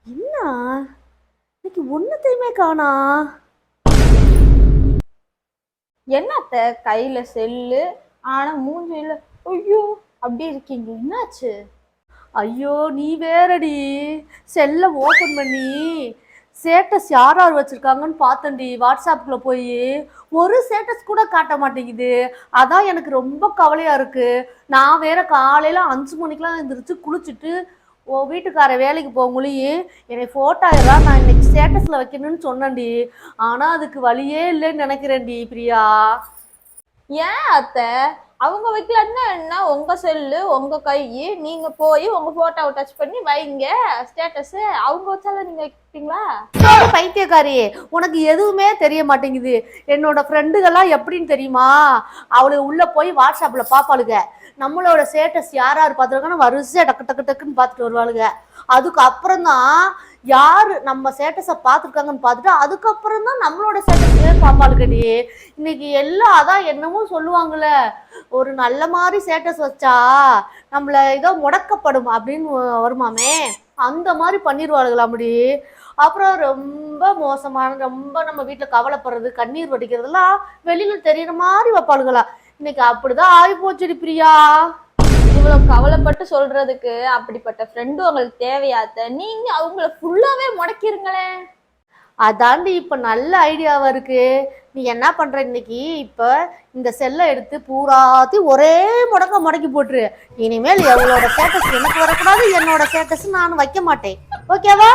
என்ன இன்னைக்கு ஒன்னத்தையுமே காணா? என்னத்த கையில செல்லு ஆனா மூஞ்சில ஐயோ அப்படி இருக்கீங்க, என்னாச்சு? ஐயோ நீ வேறடி. செல்ல ஓபன் பண்ணி ஸ்டேட்டஸ் யார் யார் வச்சிருக்காங்கன்னு பார்த்தேன்டி. வாட்ஸ்அப்ல போய் ஒரு ஸ்டேட்டஸ் கூட காட்ட மாட்டேங்குது. அதான் எனக்கு ரொம்ப கவலையா இருக்கு. நான் வேற காலையில 5 மணிக்கெல்லாம் எழுந்திரிச்சு குளிச்சுட்டு வீட்டுக்கார வேலைக்கு போகும்போது என்னை போட்டோ எல்லாம் நான் இன்னைக்கு ஸ்டேட்டஸ்ல வைக்கணும்னு சொன்னேன்டி. ஆனா அதுக்கு வழியே இல்லைன்னு நினைக்கிறேன்டி பிரியா. ஏன் அத்த அவங்க வைக்கலன்னா என்ன, உங்க செல்லு உங்க கை, நீங்க போய் உங்க போட்டோவை டச் பண்ணி வைங்க ஸ்டேட்டஸ். அவங்க வச்சாலும் நீங்க வைப்பீங்களா? பைத்தியக்காரி, உனக்கு எதுவுமே தெரிய மாட்டேங்குது. என்னோட ஃப்ரெண்டுகள்லாம் எப்படின்னு தெரியுமா? அவளுக்கு உள்ள போய் வாட்ஸ்அப்ல பாப்பாளுங்க நம்மளோட ஸ்டேட்டஸ் யார் யார் பார்த்துருக்கான்னு வரிசையா டக்கு டக்கு டக்குன்னு பார்த்துட்டு வருவாளுங்க. அதுக்கப்புறம் தான் யாரு நம்ம ஸ்டேட்டஸை பார்த்துருக்காங்கன்னு பார்த்துட்டு அதுக்கப்புறம் தான் நம்மளோட ஸ்டேட்டஸே பார்ப்பாளுக்கடி. இன்னைக்கு எல்லாம் அதான் என்னமோ சொல்லுவாங்கல்ல, ஒரு நல்ல மாதிரி ஸ்டேட்டஸ் வச்சா நம்மள ஏதோ முடக்கப்படும் அப்படின்னு வருமாமே, அந்த மாதிரி பண்ணிடுவாளுங்களா அப்படி. அப்புறம் ரொம்ப மோசமான ரொம்ப நம்ம வீட்டில் கவலைப்படுறது கண்ணீர் வடிக்கிறதுலாம் வெளியில தெரியற மாதிரி வைப்பாளுங்களா. இன்னைக்கு அப்படிதான் ஆகி போச்சுடி பிரியா. இவ்வளவு கவலைப்பட்டு சொல்றதுக்கு அப்படிப்பட்ட ஃப்ரெண்டு உங்களுக்கு தேவையாத்த? நீங்க அவங்கள ஃபுல்லாவே முடக்கிருங்களேன். அதாண்டி இப்ப நல்ல ஐடியாவா இருக்கு. நீ என்ன பண்ற, இன்னைக்கு இப்ப இந்த செல்லை எடுத்து பூராத்தி ஒரே முடக்கி போட்டுரு. இனிமேல் எவ்வளோட ஸ்டேட்டஸ் எனக்கு வரக்கூடாது, என்னோட ஸ்டேட்டஸ் நான் வைக்க மாட்டேன். ஓகேவா?